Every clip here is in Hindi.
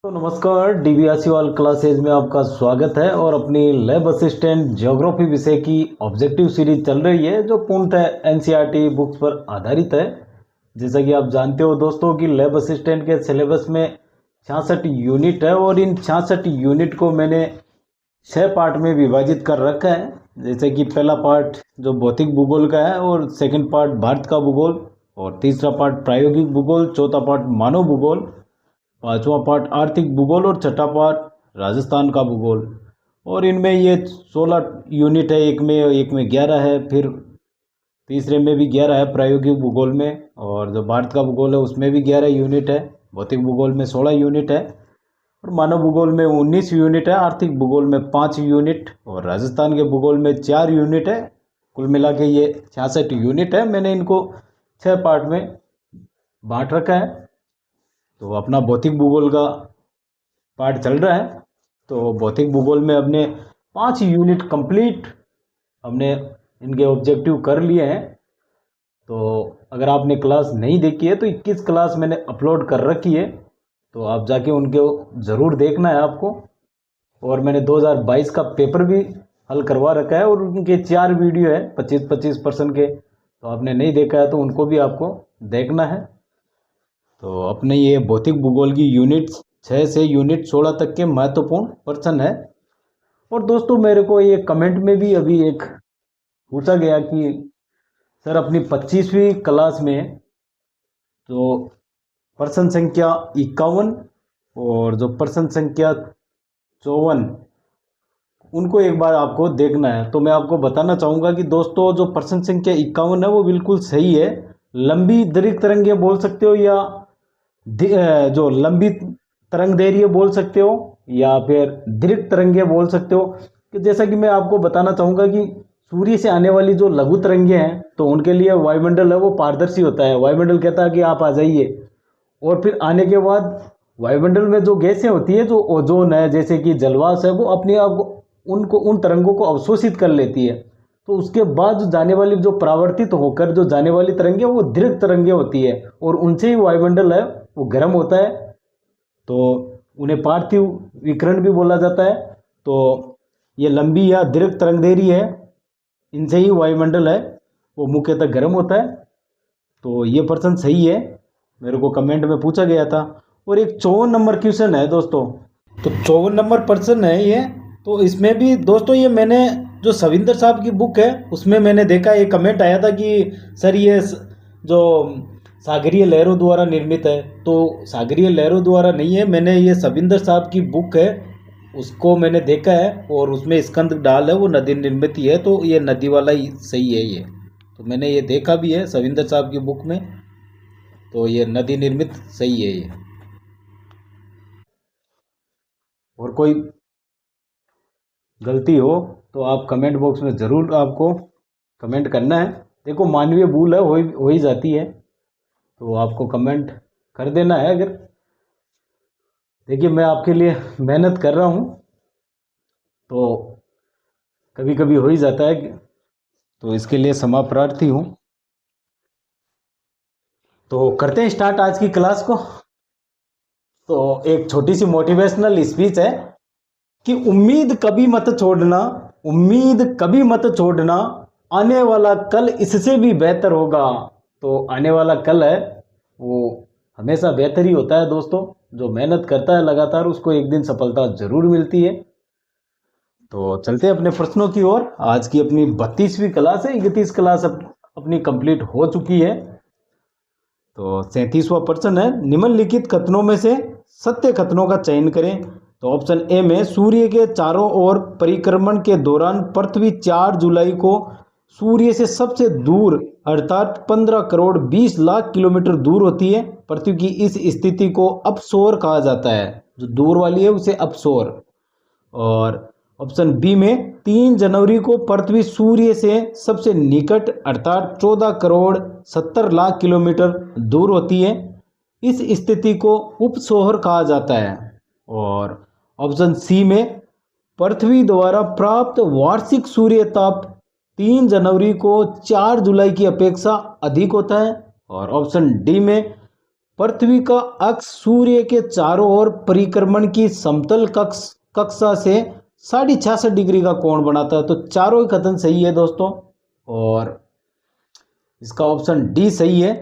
तो नमस्कार, डीबी आसीवाल क्लासेज में आपका स्वागत है। और अपनी लैब असिस्टेंट ज्योग्राफी विषय की ऑब्जेक्टिव सीरीज चल रही है जो पूर्णतः एनसीईआरटी बुक्स पर आधारित है। जैसा कि आप जानते हो दोस्तों कि लैब असिस्टेंट के सिलेबस में 66 यूनिट है और इन 66 यूनिट को मैंने 6 पार्ट में विभाजित कर रखा है। जैसे कि पहला पार्ट जो भौतिक भूगोल का है, और सेकंड पार्ट भारत का भूगोल, और तीसरा पार्ट प्रायोगिक भूगोल, चौथा पार्ट मानव भूगोल, पांचवा पार्ट आर्थिक भूगोल और छठा पार्ट राजस्थान का भूगोल। और इनमें ये 16 यूनिट है। एक में 11 है, फिर तीसरे में भी 11 है प्रायोगिक भूगोल में, और जो भारत का भूगोल है उसमें भी 11 यूनिट है, भौतिक भूगोल में 16 यूनिट है, और मानव भूगोल में 19 यूनिट है, आर्थिक भूगोल में 5 यूनिट और राजस्थान के भूगोल में 4 यूनिट है। कुल मिला के ये 66 यूनिट है। मैंने इनको 6 पार्ट में बांट रखा है। तो अपना भौतिक भूगोल का पार्ट चल रहा है। तो भौतिक भूगोल में अपने 5 यूनिट कंप्लीट हमने इनके ऑब्जेक्टिव कर लिए हैं। तो अगर आपने क्लास नहीं देखी है तो 21 क्लास मैंने अपलोड कर रखी है, तो आप जाके उनके ज़रूर देखना है आपको। और मैंने 2022 का पेपर भी हल करवा रखा है और उनके 4 वीडियो है 25% के। तो आपने नहीं देखा है तो उनको भी आपको देखना है। तो अपने ये भौतिक भूगोल की यूनिट्स 6 से यूनिट 16 तक के महत्वपूर्ण प्रश्न है। और दोस्तों, मेरे को ये कमेंट में भी अभी एक पूछा गया कि सर अपनी 25वीं क्लास में जो प्रश्न संख्या 51 और जो प्रश्न संख्या 54 उनको एक बार आपको देखना है। तो मैं आपको बताना चाहूँगा कि दोस्तों जो प्रश्न संख्या 51 है वो बिल्कुल सही है। लंबी दीर्घ तरंगें बोल सकते हो, या जो लंबी तरंग दे रही है बोल सकते हो, या फिर दीर्घ तरंगें बोल सकते हो। कि जैसा कि मैं आपको बताना चाहूँगा कि सूर्य से आने वाली जो लघु तरंगें हैं तो उनके लिए वायुमंडल है वो पारदर्शी होता है। वायुमंडल कहता है कि आप आ जाइए, और फिर आने के बाद वायुमंडल में जो गैसें होती है, जो ओजोन है, जैसे कि जलवाष्प है, वो अपने आप उन तरंगों को अवशोषित कर लेती है। तो उसके बाद जो जाने वाली, जो परावर्तित होकर जो जाने वाली तरंगें वो दीर्घ तरंगें होती है, और उनसे ही वायुमंडल है वो गर्म होता है। तो उन्हें पार्थिव विकिरण भी बोला जाता है। तो ये लंबी या दीर्घ तरंग दे रही है, इनसे ही वायुमंडल है वो मुख्यतः गर्म होता है। तो ये प्रश्न सही है, मेरे को कमेंट में पूछा गया था। और एक 54 नंबर क्वेश्चन है दोस्तों, तो 54 नंबर प्रश्न है ये। तो इसमें भी दोस्तों ये मैंने जो सविंदर साहब की बुक है उसमें मैंने देखा, एक कमेंट आया था कि सर ये जो सागरीय लहरों द्वारा निर्मित है। तो सागरीय लहरों द्वारा नहीं है, मैंने ये सविंदर साहब की बुक है उसको मैंने देखा है, और उसमें स्कंद डाल है वो नदी निर्मित ही है। तो ये नदी वाला ही सही है ये। तो मैंने ये देखा भी है सविंदर साहब की बुक में, तो ये नदी निर्मित सही है ये। और कोई गलती हो तो आप कमेंट बॉक्स में ज़रूर आपको कमेंट करना है। देखो, मानवीय भूल है, हो ही जाती है, तो आपको कमेंट कर देना है। अगर देखिए मैं आपके लिए मेहनत कर रहा हूँ, तो कभी कभी हो ही जाता है, तो इसके लिए क्षमा प्रार्थी हूँ। तो करते हैं स्टार्ट आज की क्लास को। तो एक छोटी सी मोटिवेशनल स्पीच है कि उम्मीद कभी मत छोड़ना, उम्मीद कभी मत छोड़ना, आने वाला कल इससे भी बेहतर होगा। तो आने वाला कल है वो हमेशा बेहतर ही होता है दोस्तों। जो मेहनत करता है लगातार उसको एक दिन सफलता जरूर मिलती है। तो चलते हैं अपने प्रश्नों की ओर। आज की अपनी 32वीं क्लास है, 31 क्लास अपनी कंप्लीट हो चुकी है। तो 37वां प्रश्न है, निम्नलिखित कथनों में से सत्य कथनों का चयन करें। तो ऑप्शन ए में सूर्य के चारों ओर परिक्रमण के दौरान पृथ्वी 4 जुलाई को सूर्य से सबसे दूर अर्थात 15 करोड़ 20 लाख किलोमीटर दूर होती है। पृथ्वी की इस स्थिति को अपसोर कहा जाता है, जो दूर वाली है उसे अपसोर। और ऑप्शन बी में 3 जनवरी को पृथ्वी सूर्य से सबसे निकट अर्थात 14 करोड़ 70 लाख किलोमीटर दूर होती है। इस स्थिति को उपसोहर कहा जाता है। और ऑप्शन सी में पृथ्वी द्वारा प्राप्त वार्षिक सूर्य ताप 3 जनवरी को 4 जुलाई की अपेक्षा अधिक होता है। और ऑप्शन डी में पृथ्वी का अक्ष सूर्य के चारों ओर परिक्रमण की समतल कक्षा से 66.5 डिग्री का कोण बनाता है। तो चारों ही कथन सही है दोस्तों, और इसका ऑप्शन डी सही है।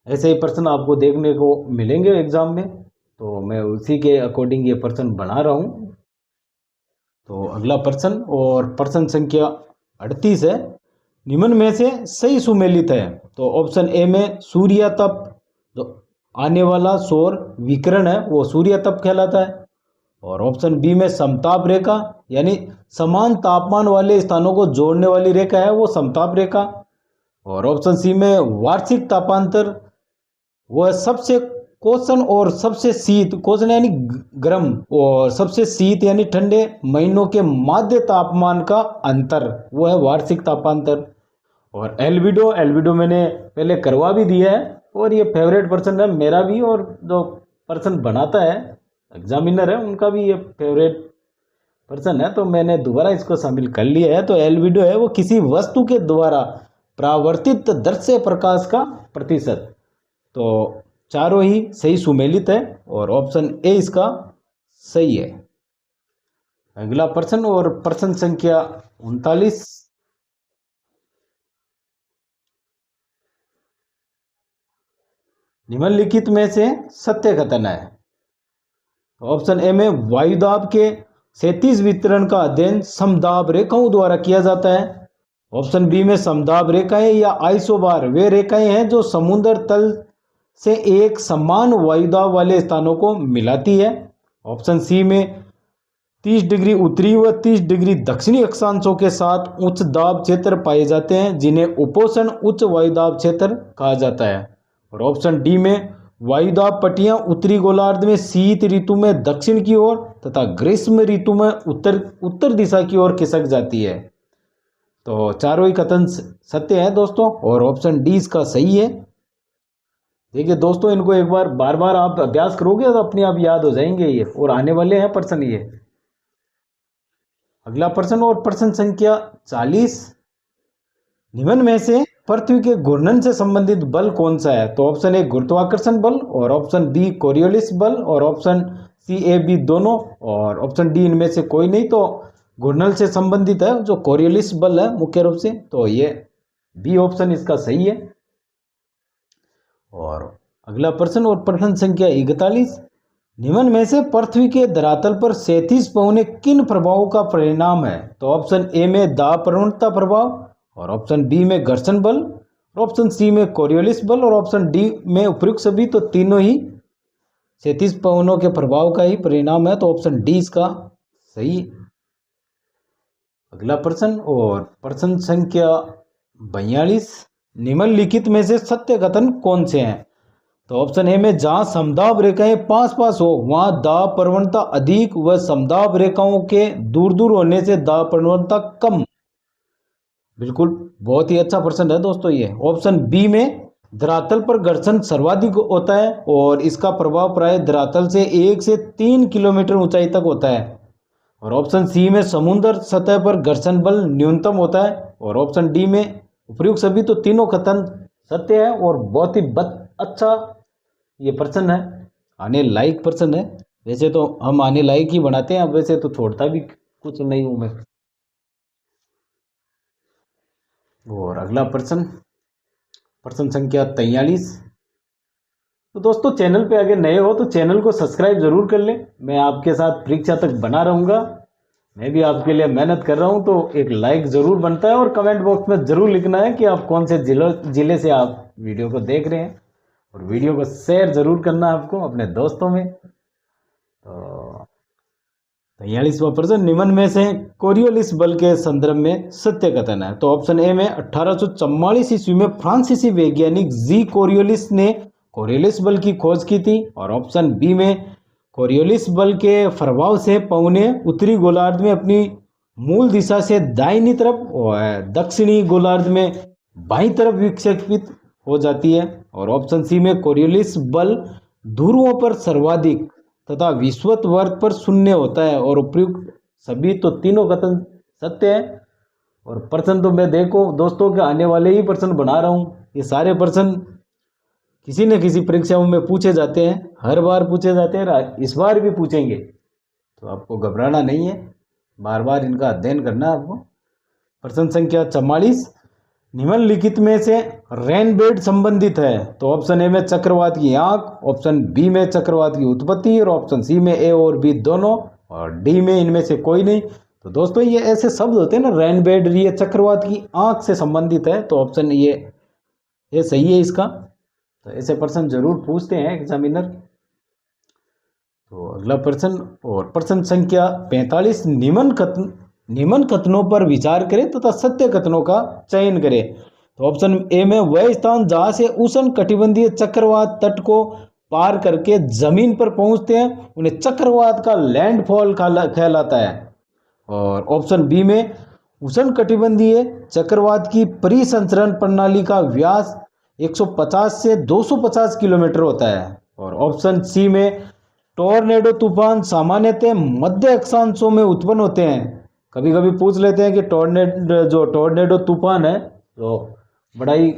ऐसे ही प्रश्न आपको देखने को मिलेंगे एग्जाम में, तो मैं उसी के अकॉर्डिंग ये प्रश्न बना रहा हूँ। तो अगला प्रश्न और प्रश्न संख्या 38 है, निम्न में से सही सुमेलित है। तो ऑप्शन ए में सूर्यातप, जो आने वाला सौर विकिरण है वो सूर्यातप कहलाता है। और ऑप्शन बी में समताप रेखा, यानी समान तापमान वाले स्थानों को जोड़ने वाली रेखा है वो समताप रेखा। और ऑप्शन सी में वार्षिक तापांतर, वो है सबसे कोसन और सबसे शीत, कोसन यानी गर्म और सबसे शीत यानी ठंडे महीनों के माध्य तापमान का अंतर, वो है वार्षिक तापांतर। और एल्बिडो, एल्बिडो मैंने पहले करवा भी दिया है और ये फेवरेट पर्सन है मेरा भी, और जो पर्सन बनाता है एग्जामिनर है उनका भी ये फेवरेट पर्सन है, तो मैंने दोबारा इसको शामिल कर लिया है। तो एल्बिडो है वो किसी वस्तु के द्वारा परावर्तित दृश्य प्रकाश का प्रतिशत। तो चारों ही सही सुमेलित है और ऑप्शन ए इसका सही है। अगला प्रश्न और प्रश्न संख्या 39, निम्नलिखित में से सत्य कथन है। ऑप्शन ए में वायुदाब के क्षैतिज वितरण का अध्ययन समदाब रेखाओं द्वारा किया जाता है। ऑप्शन बी में समदाब रेखाएं या आइसोबार वे रेखाएं हैं जो समुद्र तल से एक समान वायुदाब वाले स्थानों को मिलाती है। ऑप्शन सी में 30 डिग्री उत्तरी व 30 डिग्री दक्षिणी अक्षांशों के साथ उच्च दाब क्षेत्र पाए जाते हैं जिन्हें उपोषण उच्च वायुदाब क्षेत्र कहा जाता है। और ऑप्शन डी में वायुदाब पट्टियां उत्तरी गोलार्ध में शीत ऋतु में दक्षिण की ओर तथा ग्रीष्म ऋतु में उत्तर दिशा की ओर खिसक जाती है। तो चारों ही कथन सत्य है दोस्तों, और ऑप्शन डी इसका सही है। देखिए दोस्तों, इनको एक बार बार बार आप अभ्यास करोगे तो अपने आप याद हो जाएंगे ये, और आने वाले हैं प्रश्न ये। अगला प्रश्न और प्रश्न संख्या 40, निम्न में से पृथ्वी के घूर्णन से संबंधित बल कौन सा है। तो ऑप्शन ए गुरुत्वाकर्षण बल, और ऑप्शन बी कोरियोलिस बल, और ऑप्शन सी ए बी दोनों, और ऑप्शन डी इनमें से कोई नहीं। तो घूर्णन से संबंधित है जो कोरियोलिस बल है मुख्य रूप से, तो ये बी ऑप्शन इसका सही है। और अगला प्रश्न और प्रश्न संख्या 41, निम्न में से पृथ्वी के धरातल पर क्षैतिज पवनें किन प्रभावों का परिणाम है। तो ऑप्शन ए में दाब प्रवणता प्रभाव, और ऑप्शन बी में घर्षण बल, ऑप्शन सी में कोरियोलिस बल, और ऑप्शन डी में उपयुक्त सभी। तो तीनों ही क्षैतिज पवनों के प्रभाव का ही परिणाम है, तो ऑप्शन डी इसका सही। अगला प्रश्न और प्रश्न संख्या 42, निम्नलिखित में से सत्य कथन कौन से हैं। तो ऑप्शन ए में जहां समदाब रेखाएं पास पास हो वहां दाब प्रवणता अधिक व समदाब रेखाओं के दूर दूर होने से दाब प्रवणता कम। बिल्कुल बहुत ही अच्छा प्रश्न है दोस्तों ये। ऑप्शन बी में धरातल पर घर्षण सर्वाधिक होता है और इसका प्रभाव प्राय धरातल से 1 से 3 किलोमीटर ऊंचाई तक होता है। और ऑप्शन सी में समुद्र सतह पर घर्षण बल न्यूनतम होता है। और ऑप्शन डी में उपयुक्त सभी। तो तीनों कथन सत्य है और बहुत ही अच्छा ये प्रश्न है, आने लायक प्रश्न है। वैसे तो हम आने लायक ही बनाते हैं, अब वैसे तो छोड़ता भी कुछ नहीं हूं मैं। और अगला प्रश्न प्रश्न संख्या 43। तो दोस्तों चैनल पे अगर नए हो तो चैनल को सब्सक्राइब जरूर कर लें। मैं आपके साथ परीक्षा तक बना रहूँगा, मैं भी आपके लिए मेहनत कर रहा हूँ। तो एक लाइक ज़रूर बनता है और कमेंट बॉक्स में ज़रूर लिखना है कि आप कौन से ज़िले से आप वीडियो को देख रहे हैं, और वीडियो को शेयर ज़रूर करना है आपको अपने दोस्तों में। तो 43वां प्रश्न, निम्न में से कोरियोलिस बल के संदर्भ में सत्य कथन है। तो ऑप्शन ए में 1844 ईस्वी में फ्रांसीसी वैज्ञानिक जी कोरियोलिस ने कोरियोलिस बल की खोज की थी। और ऑप्शन बी में कोरियोलिस बल के प्रभाव से पवनें उत्तरी गोलार्ध में अपनी मूल दिशा से दाहिनी तरफ और दक्षिणी गोलार्ध में बाईं तरफ विक्षेपित हो जाती है। और ऑप्शन सी में कोरियोलिस बल ध्रुवों पर सर्वाधिक तथा विषुवत वर्ग पर शून्य होता है और उपयुक्त सभी। तो तीनों कथन सत्य है। और प्रश्न तो मैं देखो दोस्तों के आने वाले ही प्रश्न बना रहा हूँ, ये सारे प्रश्न किसी न किसी परीक्षाओं में पूछे जाते हैं, हर बार पूछे जाते हैं, इस बार भी पूछेंगे, तो आपको घबराना नहीं है, बार बार इनका अध्ययन करना है आपको। प्रश्न संख्या 44, निम्नलिखित में से रेनबेड संबंधित है? तो ऑप्शन ए में चक्रवात की आंख, ऑप्शन बी में चक्रवात की उत्पत्ति, और ऑप्शन सी में ए और बी दोनों, और डी में इनमें से कोई नहीं। तो दोस्तों ये ऐसे शब्द होते हैं ना, रेनबेड, ये चक्रवात की आंख से संबंधित है, तो ऑप्शन ये सही है इसका। तो ऐसे प्रश्न जरूर पूछते हैं एग्जामिनर। तो अगला प्रश्न, और प्रश्न संख्या 45, निम्न कथनों पर विचार करें तथा सत्य कथनों का चयन करें। तो ऑप्शन ए में वह स्थान जहां से उष्ण कटिबंधीय चक्रवात तट को पार करके जमीन पर पहुंचते हैं उन्हें चक्रवात का लैंडफॉल कहलाता है। और ऑप्शन बी में उष्ण कटिबंधीय चक्रवात की परिसंचरण प्रणाली का व्यास 150 से 250 किलोमीटर होता है। और ऑप्शन सी में टोर्नेडो तूफान सामान्यतः मध्य अक्षांशों में उत्पन्न होते हैं। कभी कभी पूछ लेते हैं कि टोर्नेडो तूफान है तो बड़ा ही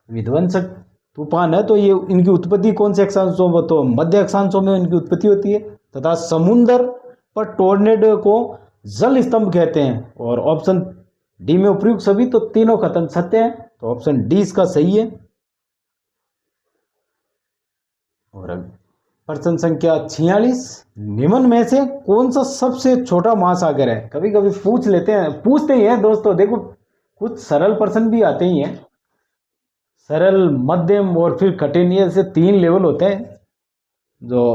विध्वंसक तूफान है, तो ये इनकी उत्पत्ति कौन से अक्षांशों में? तो मध्य अक्षांशों में इनकी उत्पत्ति होती है। तथा समुद्र पर टोर्नेडो को जल स्तंभ कहते हैं। और ऑप्शन डी में उपयुक्त सभी, तो तीनों कथन सत्य हैं, तो ऑप्शन डी इसका सही है। और प्रश्न संख्या 46, निम्न में से कौन सा सबसे छोटा महासागर है? कभी कभी पूछते ही हैं दोस्तों। देखो कुछ सरल प्रश्न भी आते ही हैं, सरल, मध्यम और फिर कठिन, ये से 3 लेवल होते हैं जो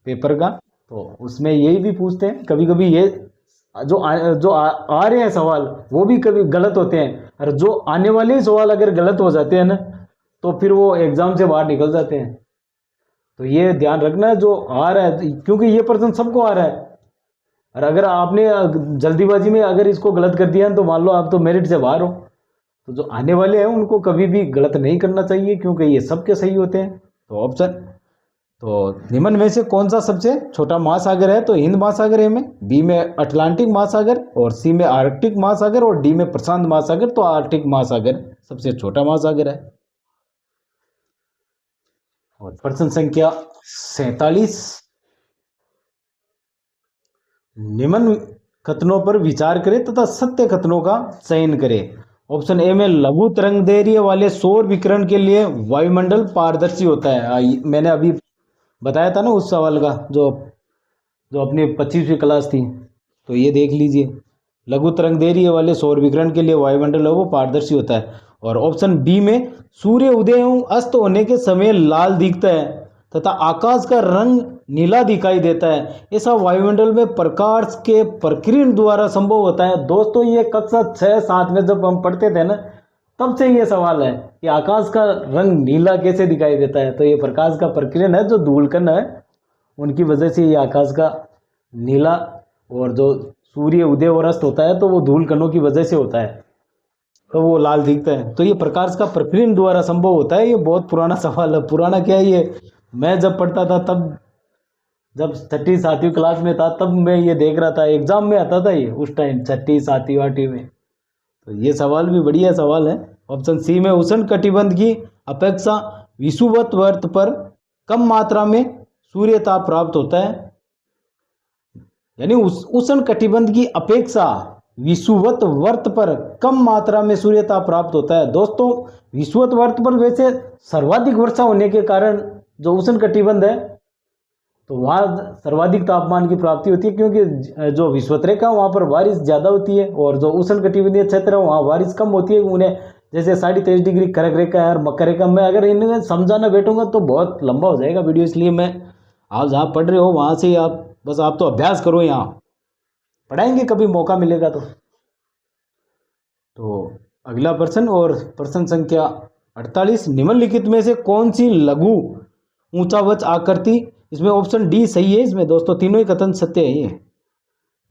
पेपर का, तो उसमें यही भी पूछते हैं। कभी कभी ये जो आ रहे हैं सवाल वो भी कभी गलत होते हैं, और जो आने वाले सवाल अगर गलत हो जाते हैं ना तो फिर वो एग्जाम से बाहर निकल जाते हैं। तो ये ध्यान रखना है जो आ रहा है, क्योंकि ये प्रश्न सबको आ रहा है, और अगर आपने जल्दीबाजी में अगर इसको गलत कर दिया तो मान लो आप तो मेरिट से बाहर हो। तो जो आने वाले हैं उनको कभी भी गलत नहीं करना चाहिए, क्योंकि ये सबके सही होते हैं। तो ऑप्शन, तो निम्न में से कौन सा सबसे छोटा महासागर है? तो हिंद महासागर है में, बी में अटलांटिक महासागर, और सी में आर्कटिक महासागर, और डी में प्रशांत महासागर। तो आर्कटिक महासागर सबसे छोटा महासागर है। और प्रश्न संख्या 47, निम्न कथनों पर विचार करें तथा सत्य कथनों का चयन करें। ऑप्शन ए में लघु तरंगदैर्घ्य वाले सौर विकिरण के लिए वायुमंडल पारदर्शी होता है। मैंने अभी बताया था ना उस सवाल का, जो अपनी 25वीं क्लास थी, तो ये देख लीजिए, लघु तरंगदैर्घ्य वाले सौर विकिरण के लिए वायुमंडल है वो पारदर्शी होता है। और ऑप्शन बी में सूर्य उदय एवं अस्त होने के समय लाल दिखता है तथा आकाश का रंग नीला दिखाई देता है, ऐसा वायुमंडल में प्रकाश के प्रकीर्णन द्वारा संभव होता है। दोस्तों ये कक्षा 6-7 में जब हम पढ़ते थे ना, तब से ये सवाल है कि आकाश का रंग नीला कैसे दिखाई देता है। तो ये प्रकाश का प्रकीर्णन है, जो धूलकण है उनकी वजह से ये आकाश का नीला, और जो सूर्य उदय और अस्त होता है तो वो धूलकणों की वजह से होता है, तो वो लाल दिखता है। तो ये प्रकाश का प्रकीर्णन द्वारा संभव होता है। ये बहुत पुराना सवाल है। पुराना क्या है, ये मैं जब पढ़ता था तब, जब 6ठी-7वीं क्लास में था तब मैं ये देख रहा था, एग्जाम में आता था ये उस टाइम 6ठी 7वीं 8वीं में। तो ये सवाल भी बढ़िया सवाल है। ऑप्शन सी में उष्ण कटिबंध की अपेक्षा विषुवत वर्त पर कम मात्रा में सूर्य ताप प्राप्त होता है, यानी उष्ण कटिबंध की अपेक्षा विषुवत वर्त पर कम मात्रा में सूर्य ताप प्राप्त होता है। दोस्तों विषुवत वर्त पर वैसे सर्वाधिक वर्षा होने के कारण जो उष्ण कटिबंध है तो वहाँ सर्वाधिक तापमान की प्राप्ति होती है, क्योंकि जो विषुवत रेखा वहाँ पर बारिश ज़्यादा होती है, और जो उष्ण कटिबंधीय क्षेत्र है वहाँ बारिश कम होती है। उन्हें जैसे 23.5 डिग्री कर्क रेखा है और मकर रेखा, मैं अगर इन्हें समझाना बैठूंगा तो बहुत लंबा हो जाएगा वीडियो, इसलिए मैं, आप जहाँ पढ़ रहे हो वहाँ से आप बस आप तो अभ्यास करो, यहाँ पढ़ाएंगे कभी मौका मिलेगा तो अगला प्रश्न, और प्रश्न संख्या 48, निम्नलिखित में से कौन सी लघु ऊंचावच आकृति, इसमें ऑप्शन डी सही है, इसमें दोस्तों तीनों ही कथन सत्य है। ये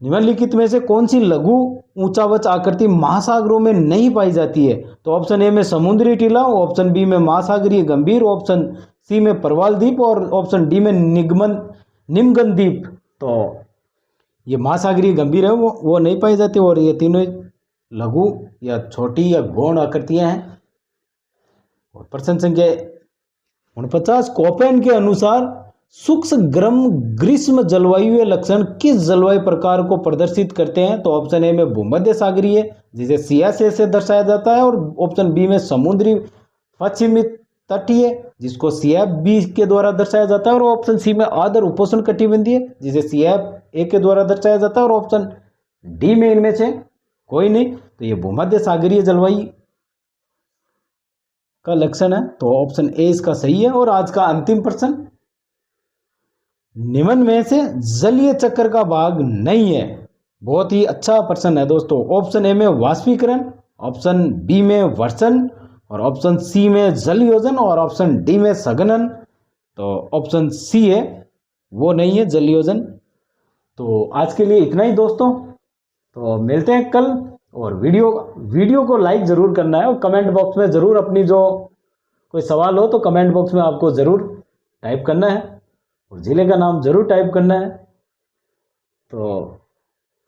निम्नलिखित में से कौन सी लघु ऊंचावच आकृति महासागरों में नहीं पाई जाती है? तो ऑप्शन ए में समुद्री टीला, ऑप्शन बी में महासागरीय गंभीर, ऑप्शन सी में प्रवाल द्वीप, और ऑप्शन डी में निमगन द्वीप। तो ये महासागरीय गंभीर है वो नहीं पाई जाती, और ये तीनों लघु या छोटी या गौण आकृतियां हैं। और प्रश्न संख्या 49 कोपेन के अनुसार शुष्क गर्म ग्रीष्म जलवायु लक्षण किस जलवायु प्रकार को प्रदर्शित करते हैं? तो ऑप्शन ए में भूमध्य सागरीय जिसे CSA से दर्शाया जाता है, और ऑप्शन बी में समुद्री पश्चिमी तटीय जिसको CFB के द्वारा दर्शाया जाता है, और ऑप्शन सी में आर्द्र उपोष्ण कटिबंधीय जिसे CFA के द्वारा दर्शाया जाता है, और ऑप्शन डी में इनमें से कोई नहीं। तो ये भूमध्य सागरीय जलवायु का लक्षण है, तो ऑप्शन ए इसका सही है। और आज का अंतिम प्रश्न, निम्न में से जलीय चक्र का भाग नहीं है। बहुत ही अच्छा प्रश्न है दोस्तों। ऑप्शन ए में वाष्पीकरण, ऑप्शन बी में वर्षण, और ऑप्शन सी में जलयोजन, और ऑप्शन डी में संघनन। तो ऑप्शन सी है, वो नहीं है जलयोजन। तो आज के लिए इतना ही दोस्तों, तो मिलते हैं कल। और वीडियो को लाइक ज़रूर करना है, और कमेंट बॉक्स में ज़रूर अपनी जो कोई सवाल हो तो कमेंट बॉक्स में आपको ज़रूर टाइप करना है, और ज़िले का नाम ज़रूर टाइप करना है। तो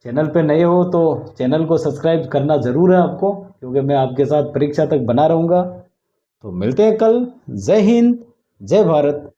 चैनल पे नए हो तो चैनल को सब्सक्राइब करना ज़रूर है आपको, क्योंकि मैं आपके साथ परीक्षा तक बना रहूँगा। तो मिलते हैं कल। जय हिंद, जय भारत।